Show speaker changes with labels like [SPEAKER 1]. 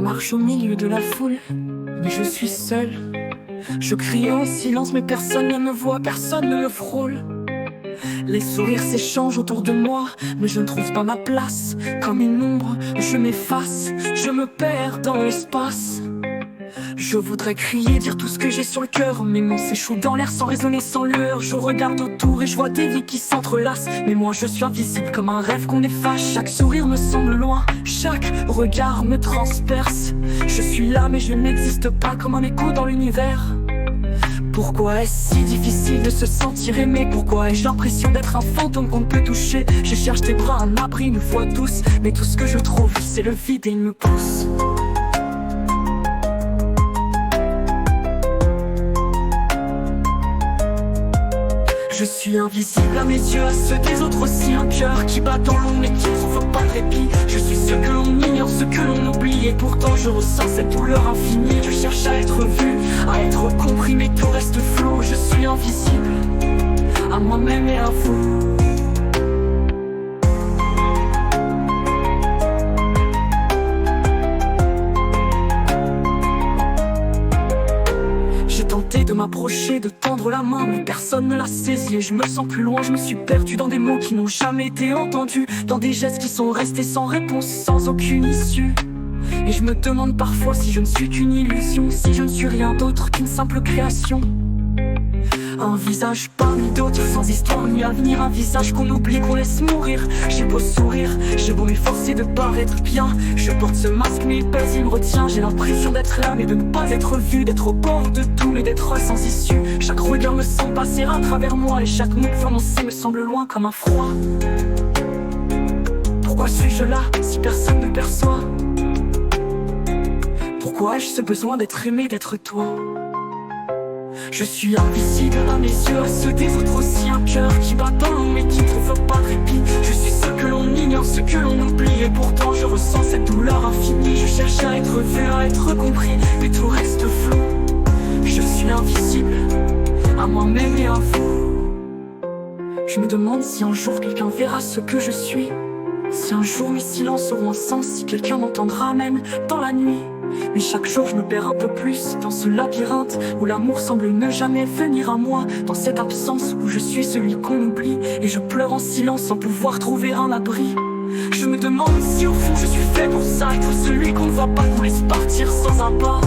[SPEAKER 1] marche au milieu de la foule, mais je suis seul. Je crie en silence, mais personne ne me voit, personne ne me frôle. Les sourires s'échangent autour de moi, mais je ne trouve pas ma place. Comme une ombre, je m'efface, je me perds dans l'espace. Je voudrais crier, dire tout ce que j'ai sur le cœur, mes mots s'échouent dans l'air sans raisonner, sans lueur. Je regarde autour et je vois des vies qui s'entrelacent, mais moi je suis invisible comme un rêve qu'on efface. Chaque sourire me semble loin, chaque regard me transperce. Je suis là mais je n'existe pas, comme un écho dans l'univers. Pourquoi est-ce si difficile de se sentir aimé? Pourquoi ai-je l'impression d'être un fantôme qu'on ne peut toucher? Je cherche des bras, un abri, une voix douce, mais tout ce que je trouve c'est le vide et il me pousse. Je suis invisible à mes yeux, à ceux des autres aussi. Un cœur qui bat dans l'ombre et qui ne trouve pas de répit. Je suis ce que l'on ignore, ce que l'on oublie, et pourtant je ressens cette douleur infinie. Je cherche à être vu, à être compris, mais tout reste flou. Je suis invisible à moi-même et à vous. De m'approcher, de tendre la main, mais personne ne l'a saisi et je me sens plus loin. Je me suis perdu dans des mots qui n'ont jamais été entendus, dans des gestes qui sont restés sans réponse, sans aucune issue. Et je me demande parfois si je ne suis qu'une illusion, si je ne suis rien d'autre qu'une simple création. Un visage parmi d'autres, sans histoire ni avenir. Un visage qu'on oublie, qu'on laisse mourir. J'ai beau sourire, j'ai beau m'efforcer de paraître bien. Je porte ce masque mais il pèse, il me retient. J'ai l'impression d'être là mais de ne pas être vu, d'être au bord de tout mais d'être sans issue. Chaque regard me semble passer à travers moi, et chaque mot prononcé me semble loin comme un froid. Pourquoi suis-je là si personne ne perçoit? Pourquoi ai-je ce besoin d'être aimé, d'être toi? Je suis invisible à mes yeux, à ceux des autres aussi. Un cœur qui bat dans l'ombre mais qui ne trouve pas de répit. Je suis ce que l'on ignore, ce que l'on oublie, et pourtant je ressens cette douleur infinie. Je cherche à être vu, à être compris, mais tout reste flou. Je suis invisible à moi-même et à vous. Je me demande si un jour quelqu'un verra ce que je suis, si un jour mes silences auront un sens, si quelqu'un m'entendra même dans la nuit. Mais chaque jour je me perds un peu plus dans ce labyrinthe où l'amour semble ne jamais venir à moi, dans cette absence où je suis celui qu'on oublie, et je pleure en silence sans pouvoir trouver un abri. Je me demande si au fond je suis fait pour ça, être celui qu'on ne voit pas, qu'on laisse partir sans un pas.